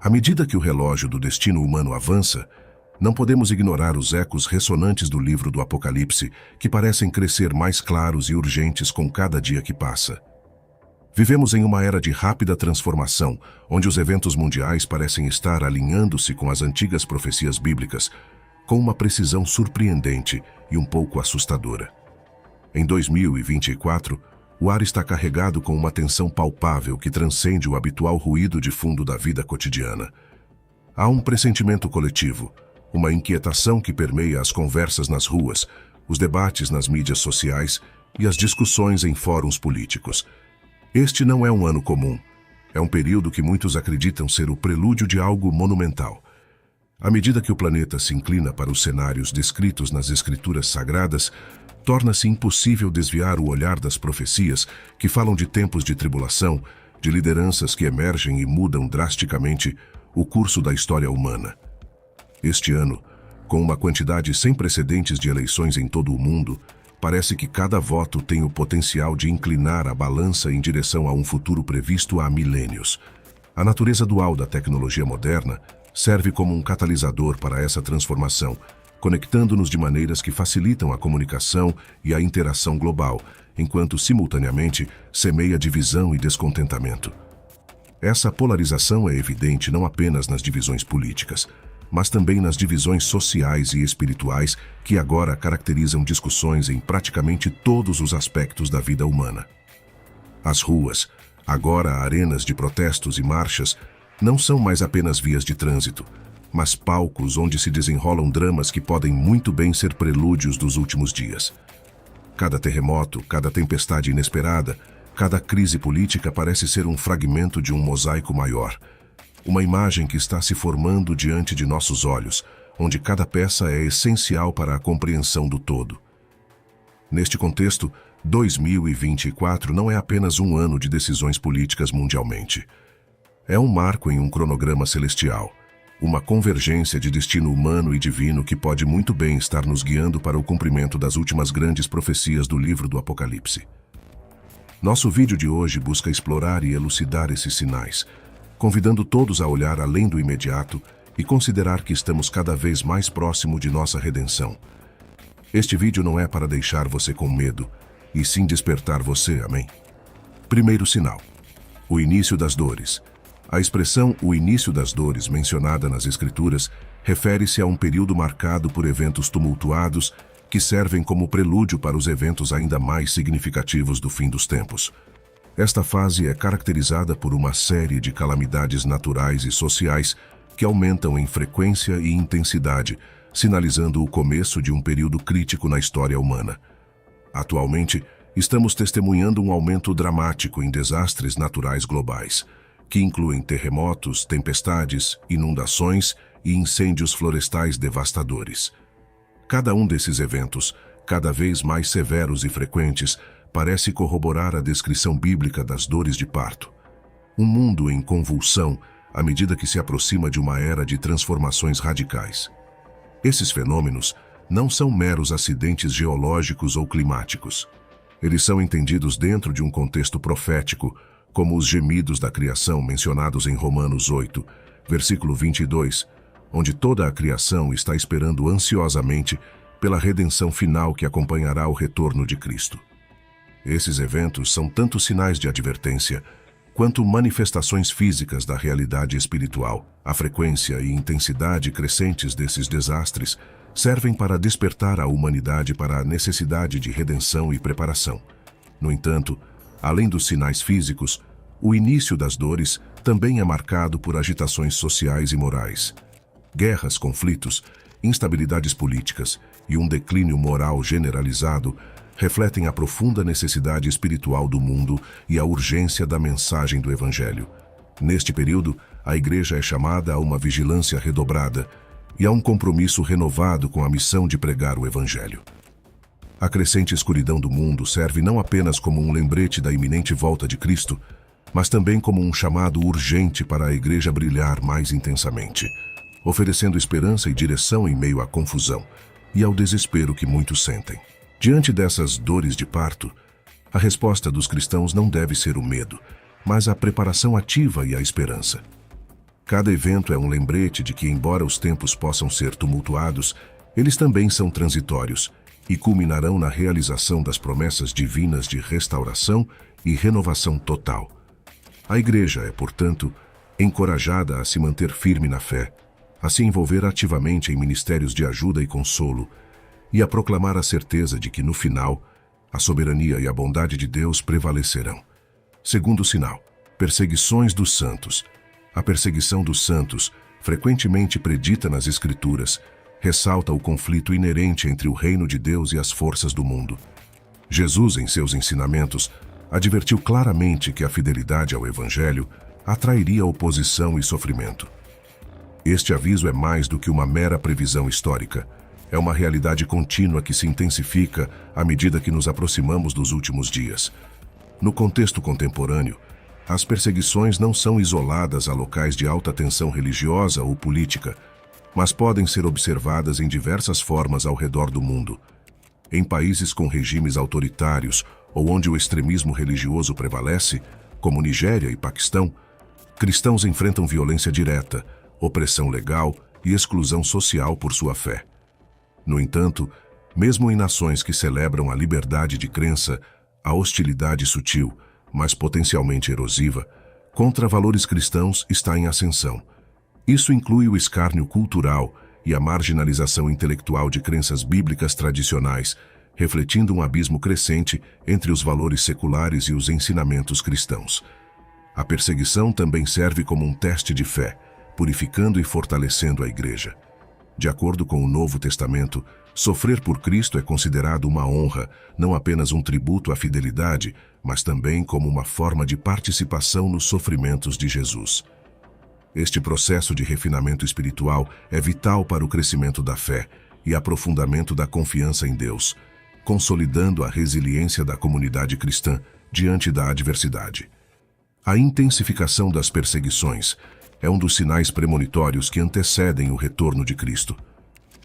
À medida que o relógio do destino humano avança, não podemos ignorar os ecos ressonantes do livro do Apocalipse, que parecem crescer mais claros e urgentes com cada dia que passa. Vivemos em uma era de rápida transformação, onde os eventos mundiais parecem estar alinhando-se com as antigas profecias bíblicas, com uma precisão surpreendente e um pouco assustadora. Em 2024, o ar está carregado com uma tensão palpável que transcende o habitual ruído de fundo da vida cotidiana. Há um pressentimento coletivo, uma inquietação que permeia as conversas nas ruas, os debates nas mídias sociais e as discussões em fóruns políticos. Este não é um ano comum. É um período que muitos acreditam ser o prelúdio de algo monumental. À medida que o planeta se inclina para os cenários descritos nas Escrituras Sagradas, torna-se impossível desviar o olhar das profecias que falam de tempos de tribulação, de lideranças que emergem e mudam drasticamente o curso da história humana. Este ano, com uma quantidade sem precedentes de eleições em todo o mundo, parece que cada voto tem o potencial de inclinar a balança em direção a um futuro previsto há milênios. A natureza dual da tecnologia moderna serve como um catalisador para essa transformação, conectando-nos de maneiras que facilitam a comunicação e a interação global, enquanto simultaneamente semeia divisão e descontentamento. Essa polarização é evidente não apenas nas divisões políticas, mas também nas divisões sociais e espirituais que agora caracterizam discussões em praticamente todos os aspectos da vida humana. As ruas, agora arenas de protestos e marchas, não são mais apenas vias de trânsito, mas palcos onde se desenrolam dramas que podem muito bem ser prelúdios dos últimos dias. Cada terremoto, cada tempestade inesperada, cada crise política parece ser um fragmento de um mosaico maior. Uma imagem que está se formando diante de nossos olhos, onde cada peça é essencial para a compreensão do todo. Neste contexto, 2024 não é apenas um ano de decisões políticas mundialmente. É um marco em um cronograma celestial, uma convergência de destino humano e divino que pode muito bem estar nos guiando para o cumprimento das últimas grandes profecias do livro do Apocalipse. Nosso vídeo de hoje busca explorar e elucidar esses sinais, convidando todos a olhar além do imediato e considerar que estamos cada vez mais próximo de nossa redenção. Este vídeo não é para deixar você com medo, e sim despertar você, amém? Primeiro sinal: o início das dores. A expressão "o início das dores" mencionada nas Escrituras refere-se a um período marcado por eventos tumultuados que servem como prelúdio para os eventos ainda mais significativos do fim dos tempos. Esta fase é caracterizada por uma série de calamidades naturais e sociais que aumentam em frequência e intensidade, sinalizando o começo de um período crítico na história humana. Atualmente, estamos testemunhando um aumento dramático em desastres naturais globais, que incluem terremotos, tempestades, inundações e incêndios florestais devastadores. Cada um desses eventos, cada vez mais severos e frequentes, parece corroborar a descrição bíblica das dores de parto. Um mundo em convulsão à medida que se aproxima de uma era de transformações radicais. Esses fenômenos não são meros acidentes geológicos ou climáticos. Eles são entendidos dentro de um contexto profético, como os gemidos da criação mencionados em Romanos 8, versículo 22, onde toda a criação está esperando ansiosamente pela redenção final que acompanhará o retorno de Cristo. Esses eventos são tanto sinais de advertência, quanto manifestações físicas da realidade espiritual. A frequência e intensidade crescentes desses desastres servem para despertar a humanidade para a necessidade de redenção e preparação. No entanto, além dos sinais físicos, o início das dores também é marcado por agitações sociais e morais. Guerras, conflitos, instabilidades políticas e um declínio moral generalizado refletem a profunda necessidade espiritual do mundo e a urgência da mensagem do Evangelho. Neste período, a Igreja é chamada a uma vigilância redobrada e a um compromisso renovado com a missão de pregar o Evangelho. A crescente escuridão do mundo serve não apenas como um lembrete da iminente volta de Cristo, mas também como um chamado urgente para a Igreja brilhar mais intensamente, oferecendo esperança e direção em meio à confusão e ao desespero que muitos sentem. Diante dessas dores de parto, a resposta dos cristãos não deve ser o medo, mas a preparação ativa e a esperança. Cada evento é um lembrete de que, embora os tempos possam ser tumultuados, eles também são transitórios e culminarão na realização das promessas divinas de restauração e renovação total. A Igreja é, portanto, encorajada a se manter firme na fé, a se envolver ativamente em ministérios de ajuda e consolo e a proclamar a certeza de que, no final, a soberania e a bondade de Deus prevalecerão. Segundo sinal, perseguições dos santos. A perseguição dos santos, frequentemente predita nas Escrituras, ressalta o conflito inerente entre o reino de Deus e as forças do mundo. Jesus, em seus ensinamentos, advertiu claramente que a fidelidade ao Evangelho atrairia oposição e sofrimento. Este aviso é mais do que uma mera previsão histórica. É uma realidade contínua que se intensifica à medida que nos aproximamos dos últimos dias. No contexto contemporâneo, as perseguições não são isoladas a locais de alta tensão religiosa ou política, mas podem ser observadas em diversas formas ao redor do mundo. Em países com regimes autoritários ou onde o extremismo religioso prevalece, como Nigéria e Paquistão, cristãos enfrentam violência direta, opressão legal e exclusão social por sua fé. No entanto, mesmo em nações que celebram a liberdade de crença, a hostilidade sutil, mas potencialmente erosiva, contra valores cristãos está em ascensão. Isso inclui o escárnio cultural e a marginalização intelectual de crenças bíblicas tradicionais, refletindo um abismo crescente entre os valores seculares e os ensinamentos cristãos. A perseguição também serve como um teste de fé, purificando e fortalecendo a Igreja. De acordo com o Novo Testamento, sofrer por Cristo é considerado uma honra, não apenas um tributo à fidelidade, mas também como uma forma de participação nos sofrimentos de Jesus. Este processo de refinamento espiritual é vital para o crescimento da fé e aprofundamento da confiança em Deus, consolidando a resiliência da comunidade cristã diante da adversidade. A intensificação das perseguições é um dos sinais premonitórios que antecedem o retorno de Cristo.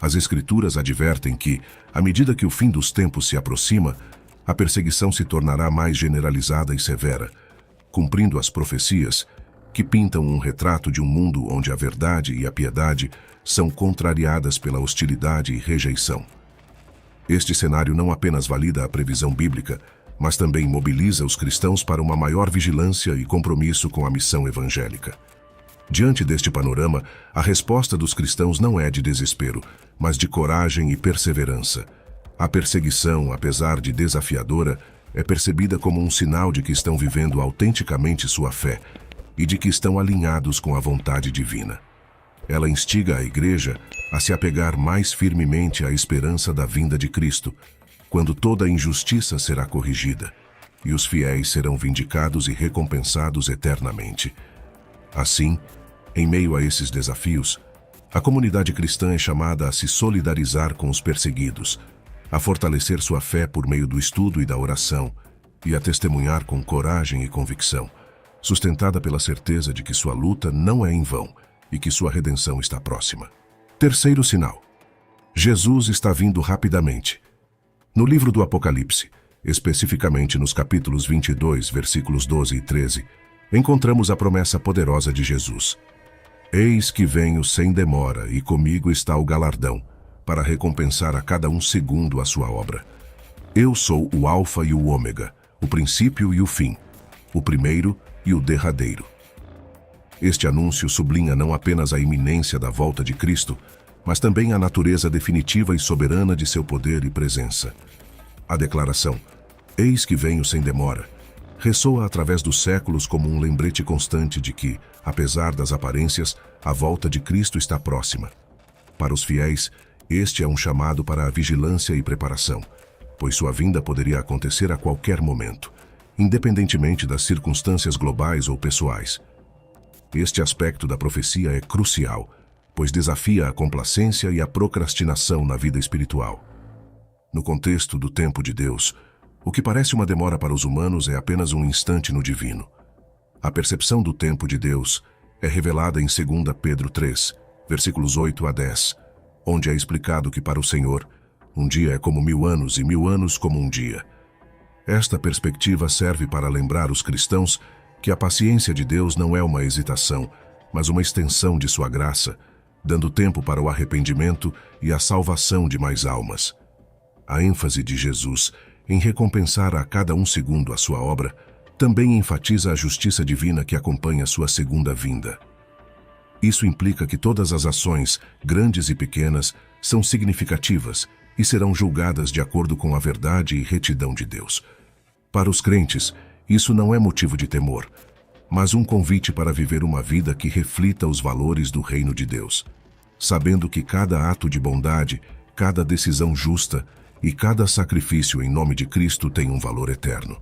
As Escrituras advertem que, à medida que o fim dos tempos se aproxima, a perseguição se tornará mais generalizada e severa, cumprindo as profecias que pintam um retrato de um mundo onde a verdade e a piedade são contrariadas pela hostilidade e rejeição. Este cenário não apenas valida a previsão bíblica, mas também mobiliza os cristãos para uma maior vigilância e compromisso com a missão evangélica. Diante deste panorama, a resposta dos cristãos não é de desespero, mas de coragem e perseverança. A perseguição, apesar de desafiadora, é percebida como um sinal de que estão vivendo autenticamente sua fé e de que estão alinhados com a vontade divina. Ela instiga a Igreja a se apegar mais firmemente à esperança da vinda de Cristo, quando toda a injustiça será corrigida e os fiéis serão vindicados e recompensados eternamente. Assim, em meio a esses desafios, a comunidade cristã é chamada a se solidarizar com os perseguidos, a fortalecer sua fé por meio do estudo e da oração, e a testemunhar com coragem e convicção, sustentada pela certeza de que sua luta não é em vão e que sua redenção está próxima. Terceiro sinal: Jesus está vindo rapidamente. No livro do Apocalipse, especificamente nos capítulos 22, versículos 12 e 13, encontramos a promessa poderosa de Jesus. Eis que venho sem demora, e comigo está o galardão, para recompensar a cada um segundo a sua obra. Eu sou o Alfa e o Ômega, o princípio e o fim, o primeiro e o derradeiro. Este anúncio sublinha não apenas a iminência da volta de Cristo, mas também a natureza definitiva e soberana de seu poder e presença. A declaração, eis que venho sem demora, ressoa através dos séculos como um lembrete constante de que, apesar das aparências, a volta de Cristo está próxima. Para os fiéis, este é um chamado para a vigilância e preparação, pois sua vinda poderia acontecer a qualquer momento, independentemente das circunstâncias globais ou pessoais. Este aspecto da profecia é crucial, pois desafia a complacência e a procrastinação na vida espiritual. No contexto do tempo de Deus, o que parece uma demora para os humanos é apenas um instante no divino. A percepção do tempo de Deus é revelada em 2 Pedro 3, versículos 8 a 10, onde é explicado que para o Senhor, um dia é como 1000 anos e 1000 anos como um dia. Esta perspectiva serve para lembrar os cristãos que a paciência de Deus não é uma hesitação, mas uma extensão de sua graça, dando tempo para o arrependimento e a salvação de mais almas. A ênfase de Jesus em recompensar a cada um segundo a sua obra também enfatiza a justiça divina que acompanha sua segunda vinda. Isso implica que todas as ações, grandes e pequenas, são significativas e serão julgadas de acordo com a verdade e retidão de Deus. Para os crentes, isso não é motivo de temor, mas um convite para viver uma vida que reflita os valores do reino de Deus, sabendo que cada ato de bondade, cada decisão justa e cada sacrifício em nome de Cristo tem um valor eterno.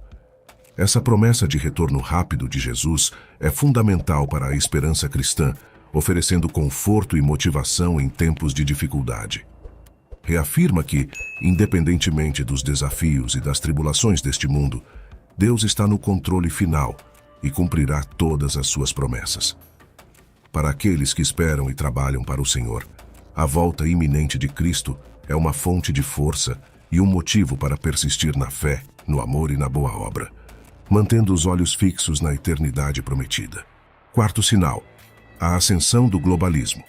Essa promessa de retorno rápido de Jesus é fundamental para a esperança cristã, oferecendo conforto e motivação em tempos de dificuldade. Reafirma que, independentemente dos desafios e das tribulações deste mundo, Deus está no controle final e cumprirá todas as suas promessas. Para aqueles que esperam e trabalham para o Senhor, a volta iminente de Cristo é uma fonte de força e um motivo para persistir na fé, no amor e na boa obra, mantendo os olhos fixos na eternidade prometida. Quarto sinal: a ascensão do globalismo.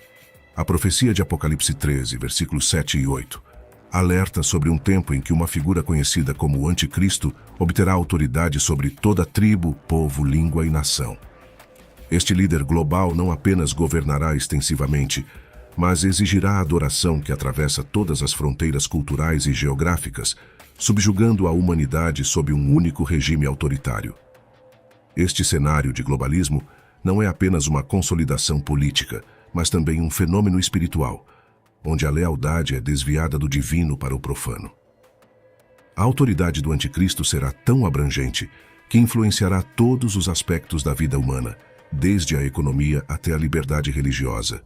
A profecia de Apocalipse 13, versículos 7 e 8, alerta sobre um tempo em que uma figura conhecida como o Anticristo obterá autoridade sobre toda tribo, povo, língua e nação. Este líder global não apenas governará extensivamente, mas exigirá a adoração que atravessa todas as fronteiras culturais e geográficas, subjugando a humanidade sob um único regime autoritário. Este cenário de globalismo não é apenas uma consolidação política, mas também um fenômeno espiritual, onde a lealdade é desviada do divino para o profano. A autoridade do Anticristo será tão abrangente que influenciará todos os aspectos da vida humana, desde a economia até a liberdade religiosa,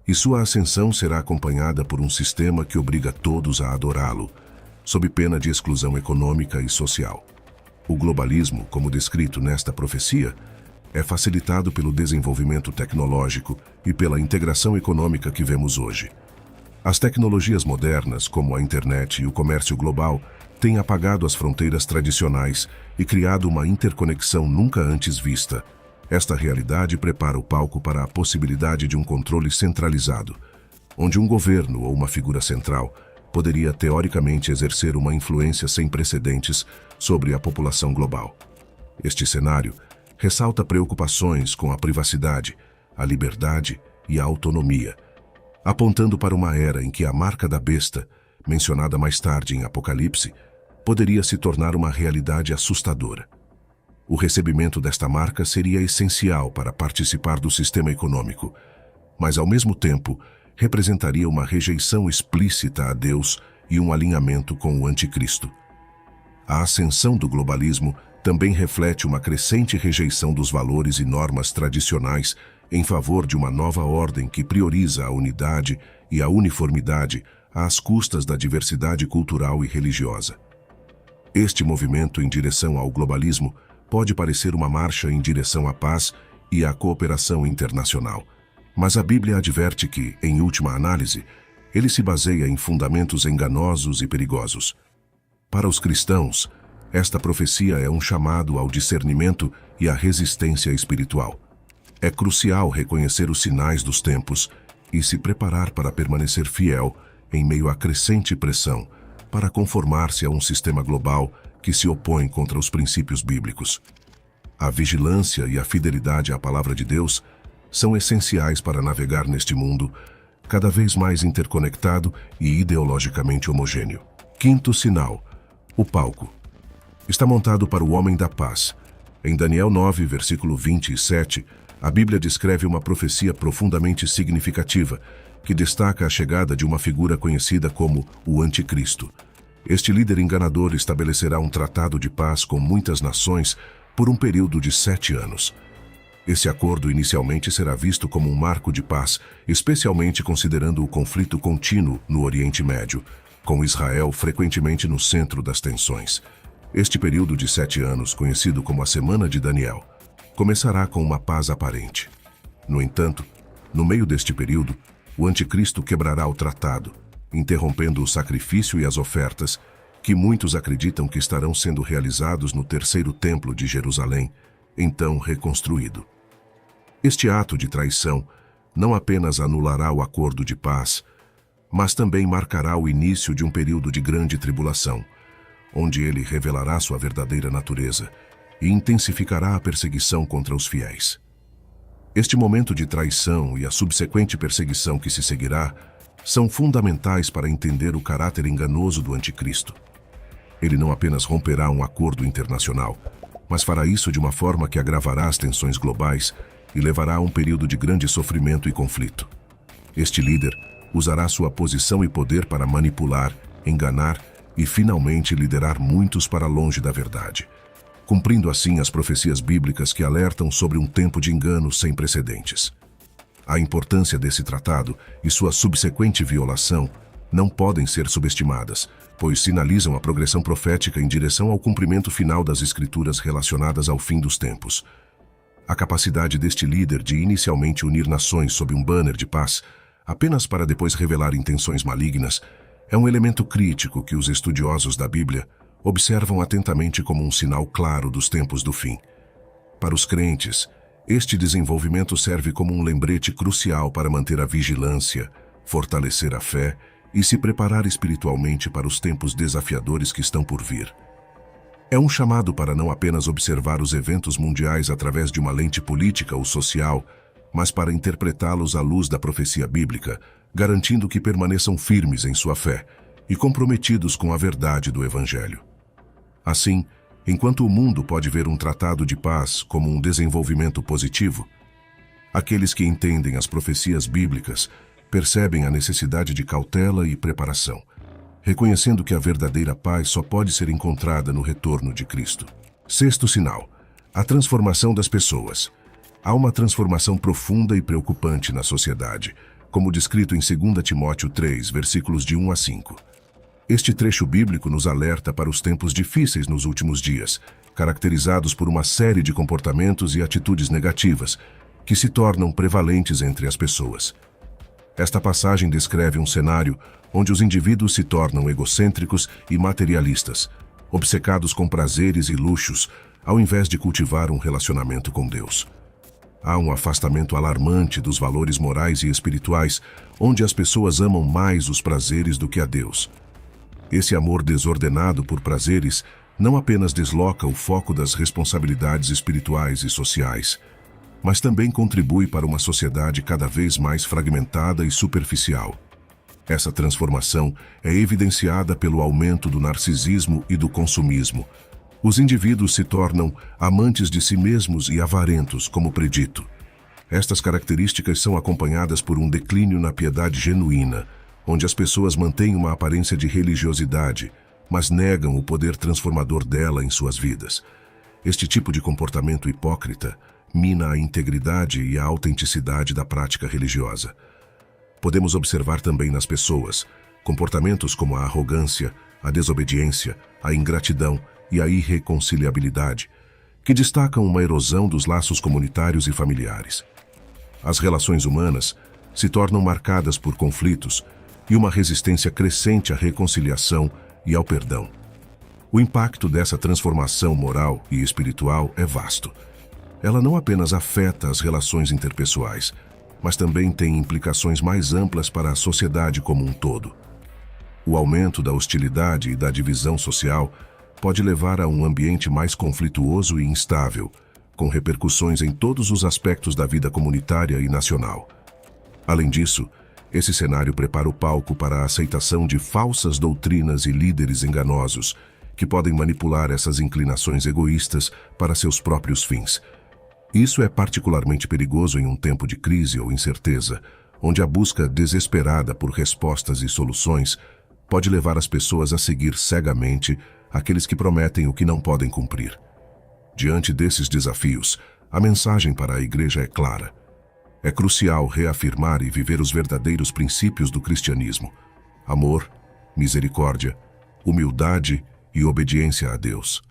e sua ascensão será acompanhada por um sistema que obriga todos a adorá-lo, sob pena de exclusão econômica e social. O globalismo, como descrito nesta profecia, é facilitado pelo desenvolvimento tecnológico e pela integração econômica que vemos hoje. As tecnologias modernas, como a internet e o comércio global, têm apagado as fronteiras tradicionais e criado uma interconexão nunca antes vista. Esta realidade prepara o palco para a possibilidade de um controle centralizado, onde um governo ou uma figura central poderia teoricamente exercer uma influência sem precedentes sobre a população global. Este cenário ressalta preocupações com a privacidade, a liberdade e a autonomia, apontando para uma era em que a marca da besta, mencionada mais tarde em Apocalipse, poderia se tornar uma realidade assustadora. O recebimento desta marca seria essencial para participar do sistema econômico, mas ao mesmo tempo representaria uma rejeição explícita a Deus e um alinhamento com o Anticristo. A ascensão do globalismo também reflete uma crescente rejeição dos valores e normas tradicionais em favor de uma nova ordem que prioriza a unidade e a uniformidade às custas da diversidade cultural e religiosa. Este movimento em direção ao globalismo pode parecer uma marcha em direção à paz e à cooperação internacional, mas a Bíblia adverte que, em última análise, ele se baseia em fundamentos enganosos e perigosos. Para os cristãos, esta profecia é um chamado ao discernimento e à resistência espiritual. É crucial reconhecer os sinais dos tempos e se preparar para permanecer fiel em meio à crescente pressão para conformar-se a um sistema global que se opõe contra os princípios bíblicos. A vigilância e a fidelidade à palavra de Deus são essenciais para navegar neste mundo cada vez mais interconectado e ideologicamente homogêneo. Quinto sinal: o palco está montado para o homem da paz. Em Daniel 9, versículo 27, a Bíblia descreve uma profecia profundamente significativa que destaca a chegada de uma figura conhecida como o Anticristo. Este líder enganador estabelecerá um tratado de paz com muitas nações por um período de 7 anos. Esse acordo inicialmente será visto como um marco de paz, especialmente considerando o conflito contínuo no Oriente Médio, com Israel frequentemente no centro das tensões. Este período de 7 anos, conhecido como a Semana de Daniel, começará com uma paz aparente. No entanto, no meio deste período, o Anticristo quebrará o tratado, interrompendo o sacrifício e as ofertas que muitos acreditam que estarão sendo realizados no terceiro templo de Jerusalém, então reconstruído. Este ato de traição não apenas anulará o acordo de paz, mas também marcará o início de um período de grande tribulação, onde ele revelará sua verdadeira natureza e intensificará a perseguição contra os fiéis. Este momento de traição e a subsequente perseguição que se seguirá são fundamentais para entender o caráter enganoso do anticristo. Ele não apenas romperá um acordo internacional, mas fará isso de uma forma que agravará as tensões globais e levará a um período de grande sofrimento e conflito. Este líder usará sua posição e poder para manipular, enganar e finalmente liderar muitos para longe da verdade, cumprindo assim as profecias bíblicas que alertam sobre um tempo de engano sem precedentes. A importância desse tratado e sua subsequente violação não podem ser subestimadas, pois sinalizam a progressão profética em direção ao cumprimento final das escrituras relacionadas ao fim dos tempos. A capacidade deste líder de inicialmente unir nações sob um banner de paz, apenas para depois revelar intenções malignas, é um elemento crítico que os estudiosos da Bíblia observam atentamente como um sinal claro dos tempos do fim. Para os crentes, este desenvolvimento serve como um lembrete crucial para manter a vigilância, fortalecer a fé e se preparar espiritualmente para os tempos desafiadores que estão por vir. É um chamado para não apenas observar os eventos mundiais através de uma lente política ou social, mas para interpretá-los à luz da profecia bíblica, garantindo que permaneçam firmes em sua fé e comprometidos com a verdade do Evangelho. Assim, enquanto o mundo pode ver um tratado de paz como um desenvolvimento positivo, aqueles que entendem as profecias bíblicas percebem a necessidade de cautela e preparação, reconhecendo que a verdadeira paz só pode ser encontrada no retorno de Cristo. Sexto sinal: a transformação das pessoas. Há uma transformação profunda e preocupante na sociedade, como descrito em 2 Timóteo 3, versículos de 1 a 5. Este trecho bíblico nos alerta para os tempos difíceis nos últimos dias, caracterizados por uma série de comportamentos e atitudes negativas que se tornam prevalentes entre as pessoas. Esta passagem descreve um cenário onde os indivíduos se tornam egocêntricos e materialistas, obcecados com prazeres e luxos, ao invés de cultivar um relacionamento com Deus. Há um afastamento alarmante dos valores morais e espirituais, onde as pessoas amam mais os prazeres do que a Deus. Esse amor desordenado por prazeres não apenas desloca o foco das responsabilidades espirituais e sociais, mas também contribui para uma sociedade cada vez mais fragmentada e superficial. Essa transformação é evidenciada pelo aumento do narcisismo e do consumismo. Os indivíduos se tornam amantes de si mesmos e avarentos, como predito. Estas características são acompanhadas por um declínio na piedade genuína, onde as pessoas mantêm uma aparência de religiosidade, mas negam o poder transformador dela em suas vidas. Este tipo de comportamento hipócrita mina a integridade e a autenticidade da prática religiosa. Podemos observar também nas pessoas comportamentos como a arrogância, a desobediência, a ingratidão e a irreconciliabilidade, que destacam uma erosão dos laços comunitários e familiares. As relações humanas se tornam marcadas por conflitos e uma resistência crescente à reconciliação e ao perdão. O impacto dessa transformação moral e espiritual é vasto. Ela não apenas afeta as relações interpessoais, mas também tem implicações mais amplas para a sociedade como um todo. O aumento da hostilidade e da divisão social pode levar a um ambiente mais conflituoso e instável, com repercussões em todos os aspectos da vida comunitária e nacional. Além disso, esse cenário prepara o palco para a aceitação de falsas doutrinas e líderes enganosos, que podem manipular essas inclinações egoístas para seus próprios fins. Isso é particularmente perigoso em um tempo de crise ou incerteza, onde a busca desesperada por respostas e soluções pode levar as pessoas a seguir cegamente aqueles que prometem o que não podem cumprir. Diante desses desafios, a mensagem para a Igreja é clara. É crucial reafirmar e viver os verdadeiros princípios do cristianismo: amor, misericórdia, humildade e obediência a Deus.